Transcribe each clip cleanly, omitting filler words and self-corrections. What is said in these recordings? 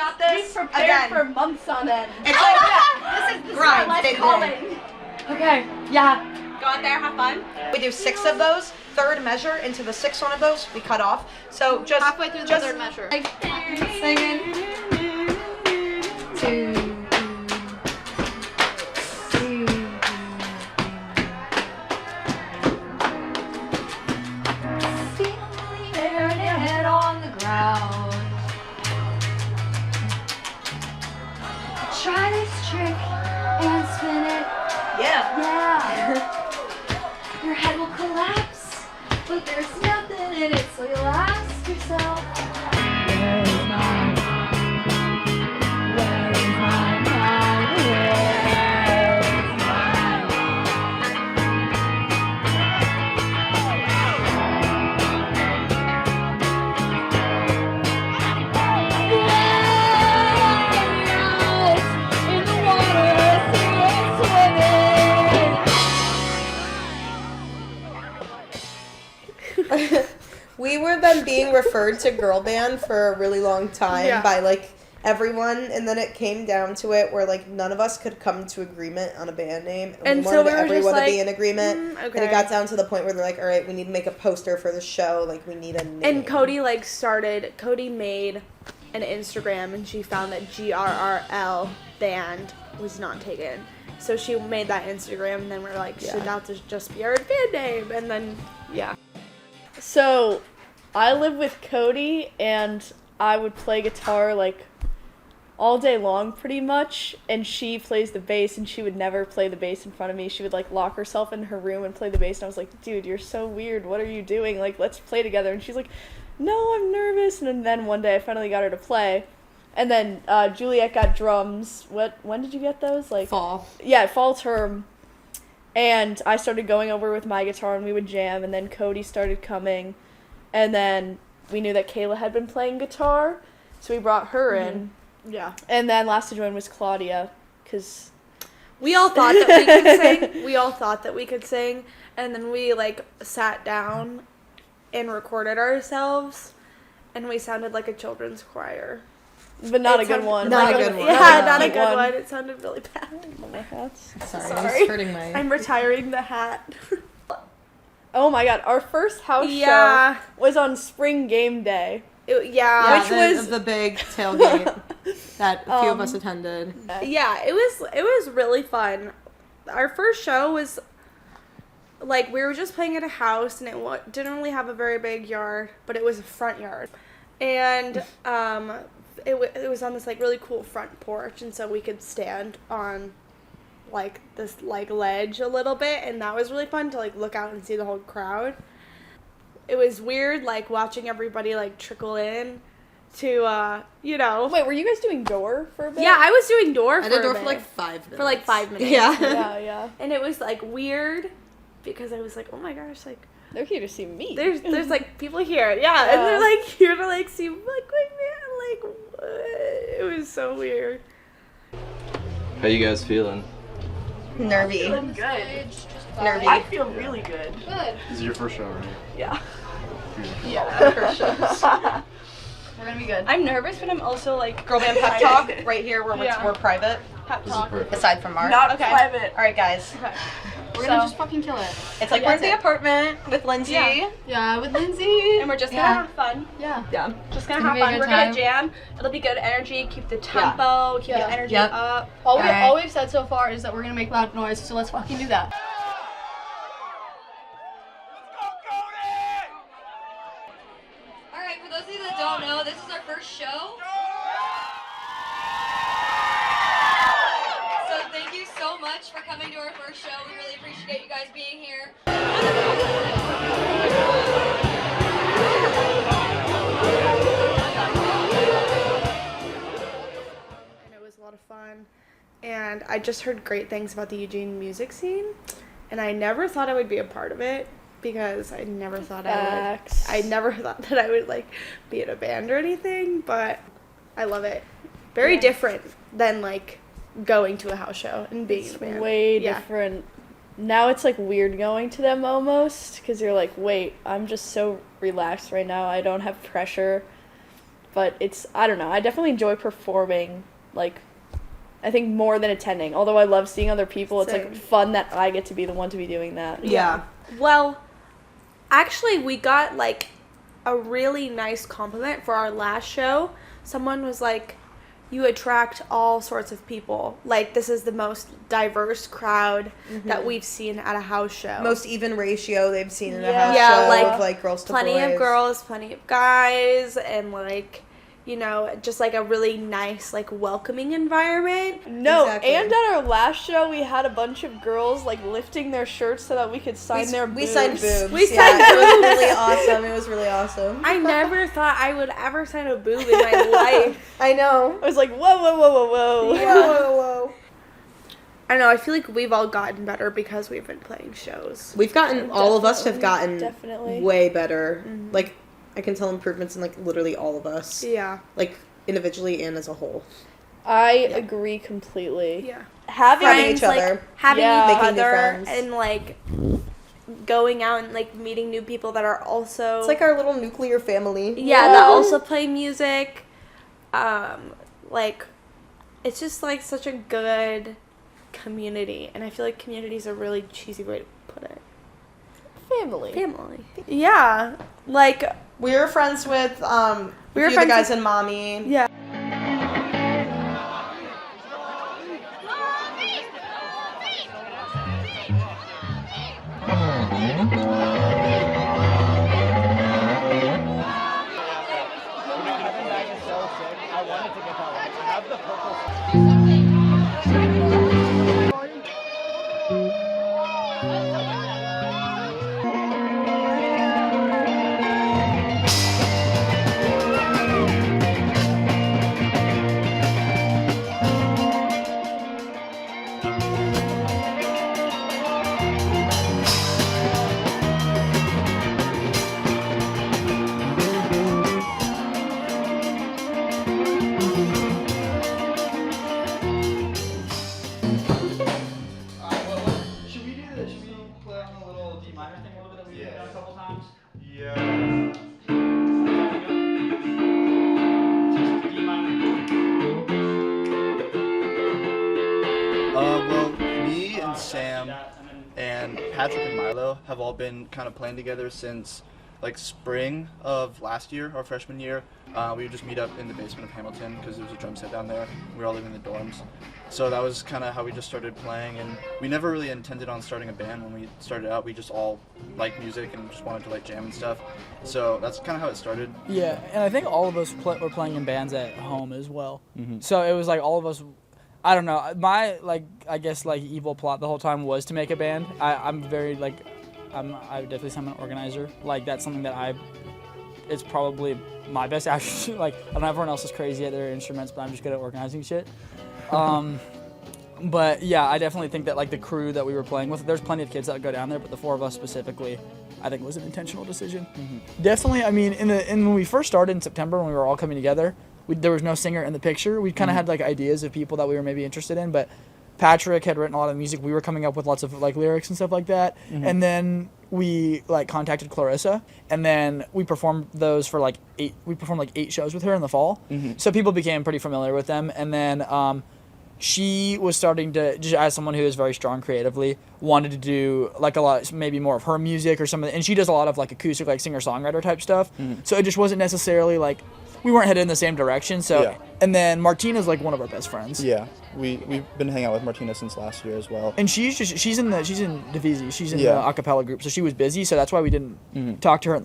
got this. We prepared for months on end. It's like, this is grind. Okay, yeah. Go out there, have fun. We do 6 of those. Third measure into the 6th one of those, we cut off. So just halfway through the third measure. Singing. 2. Try this trick and spin it. yeah. Yeah. Your head will collapse, but there's nothing in it, so you'll ask yourself, where is my mind? Where is my mind? Where is my in the water, swimming. We were then being referred to Grrlband for a really long time by like everyone, and then it came down to it where like none of us could come to agreement on a band name, and we wanted everyone to be in agreement. And it got down to the point where they're like, all right, we need to make a poster for the show, like we need a name. And Cody made an Instagram, and she found that GRRL band was not taken. So she made that Instagram, and then we're like, should that just be our band name? And then, So, I live with Cody, and I would play guitar, like, all day long, pretty much, and she plays the bass, and she would never play the bass in front of me. She would, like, lock herself in her room and play the bass, and I was like, dude, you're so weird. What are you doing? Like, let's play together. And she's like, no, I'm nervous. And then one day I finally got her to play. And then Juliet got drums. When did you get those? Like fall. Yeah, fall term. And I started going over with my guitar, and we would jam. And then Cody started coming. And then we knew that Kayla had been playing guitar, so we brought her in. Yeah. And then last to join was Claudia, because we all thought that we could sing. We all thought that we could sing. And then we, like, sat down and recorded ourselves, and we sounded like a children's choir. But not a good one. Not a good one. Yeah, not a good one. It sounded really bad. My hats. Sorry. It's hurting my... I'm retiring the hat. Oh my god, our first house show was on spring game day. Which was the big tailgate that a few of us attended. Yeah, it was really fun. Our first show was, like, we were just playing at a house, and it didn't really have a very big yard, but it was a front yard. And it was on this, like, really cool front porch, and so we could stand on, like, this, like, ledge a little bit, and that was really fun to, like, look out and see the whole crowd. It was weird, like, watching everybody, like, trickle in to, you know. Wait, were you guys doing door for a bit? Yeah, I was doing door for I did door a bit. for, like, 5 minutes. For, like, 5 minutes. Yeah. And it was, like, weird, because I was like, oh my gosh, like, they're here to see me. There's like, people here. Yeah, and they're, like, here to, like, see, like, man, like, what? It was so weird. How you guys feeling? Nervy. Feeling good. Nervy. I feel really good. Good. This is your first show, right? Yeah. Yeah. We're gonna be good. I'm nervous, but I'm also like Grrlband pep talk right here where we're private. Pep This is talk. perfect. Aside from Mark. Not private. All right, guys. Okay. We're gonna just fucking kill it. It's like we're in the apartment with Lindsay, Yeah, with Lindsay. and we're just gonna have fun. Yeah. Yeah. Just gonna gonna be have a fun. good We're time. gonna jam. It'll be good energy. Keep the tempo. Keep the energy up. All we've said so far is that we're gonna make loud noise, so let's fucking do that. Alright, for those of you that don't know, this is our first show. So thank you so much for coming to our first show. We really appreciate you guys being here. And it was a lot of fun. And I just heard great things about the Eugene music scene. And I never thought I would be a part of it, because I never thought I never thought that I would, like, be in a band or anything, but I love it. Very different than, like, going to a house show and being in a band. Way different. Now it's, like, weird going to them almost, because you're like, wait, I'm just so relaxed right now. I don't have pressure. but I don't know. I definitely enjoy performing, like, I think more than attending. Although I love seeing other people, it's like fun that I get to be the one to be doing that. Yeah. Well, actually, we got like a really nice compliment for our last show. Someone was like, you attract all sorts of people. Like, this is the most diverse crowd that we've seen at a house show. Most even ratio they've seen in a house show of, like, girls to boys. Plenty of girls, plenty of guys, and, like, you know, just, like, a really nice, like, welcoming environment. No, exactly. And at our last show, we had a bunch of girls, like, lifting their shirts so that we could sign their boobs. We signed boobs. We signed boobs. It was really awesome. It was really awesome. I never thought I would ever sign a boob in my life. I know. I was like, whoa, whoa, whoa, whoa, whoa. Yeah. Whoa. I don't know, I feel like we've all gotten better because we've been playing shows. We've gotten, all of us have gotten definitely way better. Like, I can tell improvements in, like, literally all of us. Yeah. Like, individually and as a whole. I agree completely. Yeah. Having friends, each other. Like, having Yeah. each Making new other friends. and, like, going out and, like, meeting new people that are also... It's like our little nuclear family. Yeah, that also play music. Like, it's just, like, such a good community. And I feel like community is a really cheesy way to put it. Family. Yeah. Like... We were friends with a few of the guys in Mommy. Yeah. Well, me and Sam and Patrick and Milo have all been kind of playing together since like spring of last year, our freshman year. We would just meet up in the basement of Hamilton because there was a drum set down there. We were all living in the dorms. So that was kind of how we just started playing, and we never really intended on starting a band when we started out. We just all liked music and just wanted to like jam and stuff. So that's kind of how it started. Yeah, and I think all of us were playing in bands at home as well. So it was like all of us, I don't know, my like, I guess like evil plot the whole time was to make a band. I'm very like, I definitely say I'm an organizer. Like that's something that it's probably my best action. Like I don't know, everyone else is crazy at their instruments, but I'm just good at organizing shit. But yeah, I definitely think that like the crew that we were playing with, there's plenty of kids that would go down there, but the four of us specifically, I think was an intentional decision. Definitely, I mean, when we first started in September, when we were all coming together, there was no singer in the picture. We kind of had like ideas of people that we were maybe interested in, but Patrick had written a lot of music. We were coming up with lots of like lyrics and stuff like that. And then we like contacted Clarissa, and then we performed those for like 8 shows with her in the fall. So people became pretty familiar with them. And then she was starting to, just as someone who is very strong creatively, wanted to do like a lot, maybe more of her music or something. And she does a lot of like acoustic, like singer-songwriter type stuff. So it just wasn't necessarily like, we weren't headed in the same direction. So, Yeah. And then Martina's like one of our best friends. Yeah, we've been hanging out with Martina since last year as well. And she's in Divisi. She's in the a cappella group, so she was busy. So that's why we didn't talk to her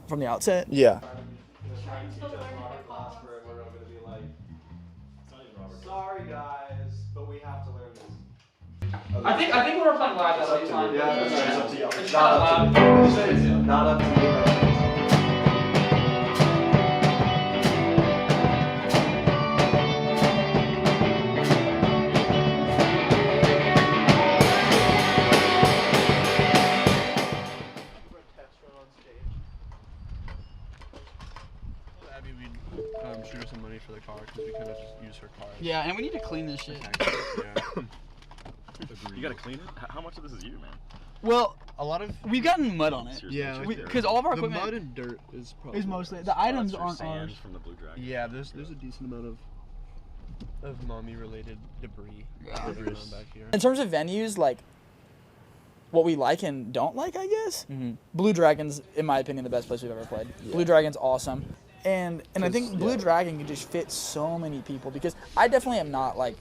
from the outset. Yeah. Sorry guys, but we have to learn this. I think when we're playing live, that's up to you. Yeah, it's up to you. It's kind of loud. Not up to you. Shoot her some money for the car because we kind of just use her car. Yeah, and we need to clean this shit. Yeah. You gotta clean it? How much of this is you, man? Well, A lot of we've gotten mud on it. yeah, Because all of our the equipment mud and dirt is probably is mostly the items aren't sand ours. from the Blue Dragon. Yeah, there's a decent amount of mommy related debris floating around back here. In terms of venues, like what we like and don't like, I guess. Blue Dragon's, in my opinion, the best place we've ever played. Yeah. Blue Dragon's awesome, and I think Blue Dragon can just fit so many people because I definitely am not like,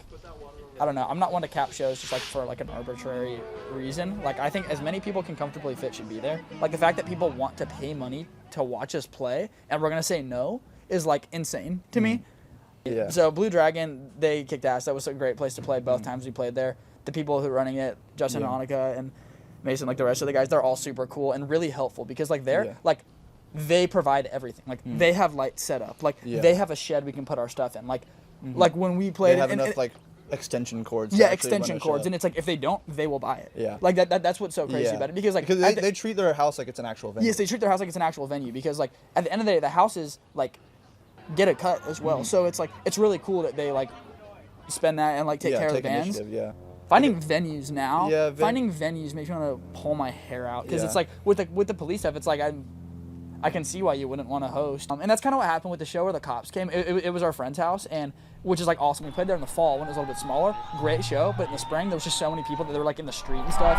I don't know, I'm not one to cap shows just like for like an arbitrary reason. Like I think as many people can comfortably fit should be there. Like the fact that people want to pay money to watch us play and we're gonna say no is like insane to me. Yeah. So Blue Dragon, they kicked ass. That was a great place to play both times we played there. The people who are running it, Justin and Annika and Mason, like the rest of the guys, they're all super cool and really helpful because like they're like they provide everything. Like they have lights set up. Like they have a shed we can put our stuff in. Like like when we played, They have and enough like extension cords. yeah, extension cords, and it's like if they don't, they will buy it. Yeah. Like that's what's so crazy about it because like they treat their house like it's an actual venue. yes, they treat their house like it's an actual venue because like at the end of the day, the houses like get a cut as well. So it's like it's really cool that they like spend that and like take care of the bands. Yeah. Finding venues now, Yeah, finding venues makes me want to pull my hair out because it's Yeah. like with the police stuff, it's like I can see why you wouldn't want to host. And that's kind of what happened with the show where the cops came. It was our friend's house, and which is like awesome. We played there in the fall when it was a little bit smaller. Great show, but in the spring there was just so many people that they were like in the street and stuff.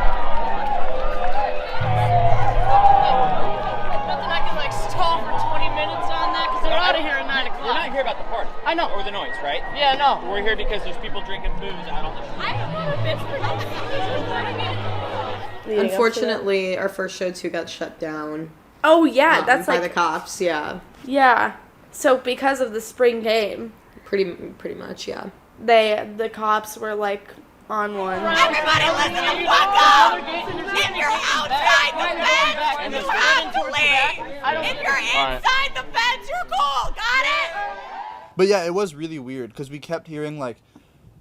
Nothing I can like stall for 20 minutes on that because they're out of here at 9 o'clock. We're not here about the party. I know. Or the noise, right? Yeah, no. We're here because there's people drinking booze out on the street. I don't want a bitch for nothing. Unfortunately, our first show too got shut down. Oh yeah, that's by like the cops. Yeah, yeah. So because of the spring game, pretty much. Yeah. the cops were like on one. Everybody listen to fuck up! If you're outside the fence, you're out to leave! If you're inside the fence, you're cool! Got it? But yeah, it was really weird because we kept hearing like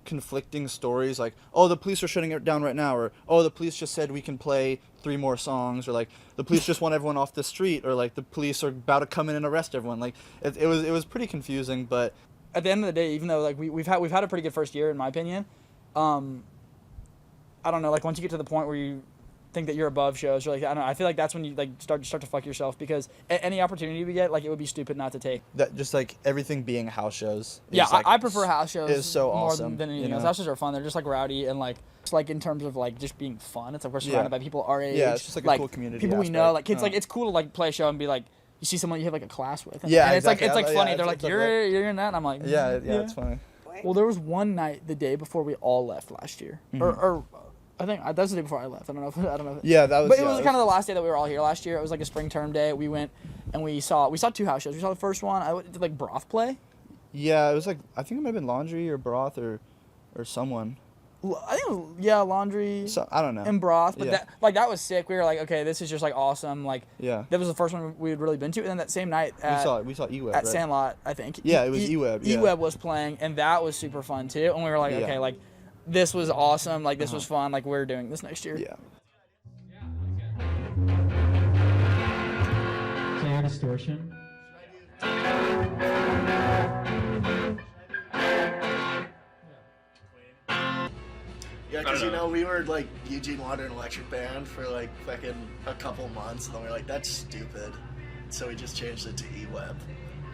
conflicting stories like, oh, the police are shutting it down right now, or oh, the police just said we can play 3 more songs, or like the police just want everyone off the street, or like the police are about to come in and arrest everyone. Like it was pretty confusing, but At the end of the day, even though like we've had a pretty good first year in my opinion, I don't know, like once you get to the point where you think that you're above shows, or like I don't know, I feel like that's when you like start to fuck yourself because any opportunity we get, like it would be stupid not to take. that just like everything being house shows. Yeah, is, like, I prefer house shows is so more awesome, than anything you else. know? House shows are fun. They're just like rowdy and like it's like in terms of like just being fun. It's like we're surrounded by people our age. Yeah, it's just like a cool community People we aspect. know. Like kids, Oh. like it's cool to like play a show and be like you see someone you have like a class with. And, Yeah, and exactly. it's like Yeah, funny. it's- They're like it's like you're in that. And I'm like yeah, it's funny. Well, there was one night the day before we all left last year, or I think that's the day before I left. I don't know. Yeah, that was. But it yeah, was kind of the last day that we were all here last year. It was like a spring term day. We went and we saw 2 house shows. We saw the first one. I did like Broth play. Yeah, it was like I think it might have been Laundry or Broth or someone. I think it was, Laundry. So I don't know. And Broth, but Yeah. that was sick. We were like, okay, this is just like awesome. Like Yeah. that was the first one we had really been to. And then that same night We saw EWEB, at right? Sandlot, I think. Yeah, it was EWEB, yeah. EWEB was playing, and that was super fun too. And we were like, Yeah. okay, like this was awesome. Like this was fun. Like we're doing this next year. Yeah. Player distortion. Yeah, because we were like Eugene wanted an electric band for like fucking a couple months, and then we were like, that's stupid. So we just changed it to EWEB.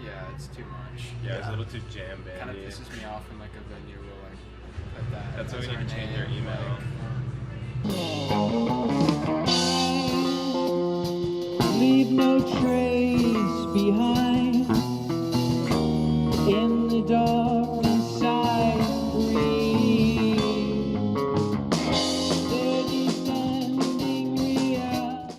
Yeah, it's too much. Yeah, it's a little too jam bandy. Kind of pisses me off when like a venue will like put that. That's why we as need our to change their name, email. Leave no trace behind. In the dark inside breathe. Steady standing real.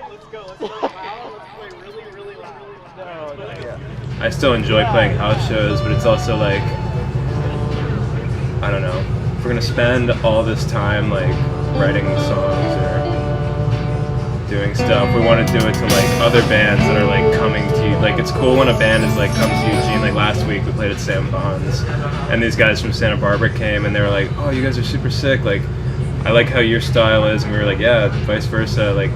Let's go. Let's play really, really loud. I still enjoy playing house shows, but it's also like, I don't know, if we're gonna spend all this time like writing songs or doing stuff, we want to do it to like other bands that are like coming to you. Like it's cool when a band is like comes to Eugene. Like last week we played at Sam Vaughn's, and these guys from Santa Barbara came and they were like, oh, you guys are super sick. Like I like how your style is, and we were like, yeah, vice versa. Like,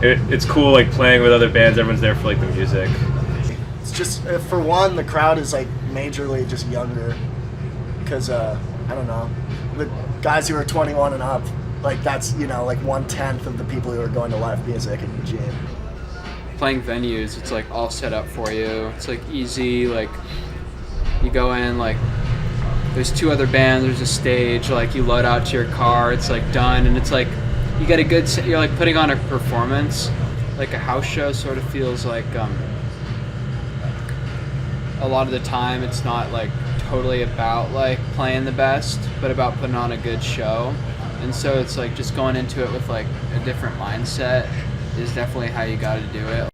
it's cool like playing with other bands. Everyone's there for like the music. It's just for one, the crowd is like majorly just younger, because I don't know, the guys who are 21 and up, like that's, you know, like 1/10 of the people who are going to live music in Eugene. Playing venues, it's like all set up for you. It's like easy, like you go in, like there's 2 other bands, there's a stage, like you load out to your car, it's like done, and it's like you get a good, you're like putting on a performance. Like a house show sort of feels like a lot of the time it's not like totally about like playing the best, but about putting on a good show. And so it's like just going into it with like a different mindset is definitely how you got to do it.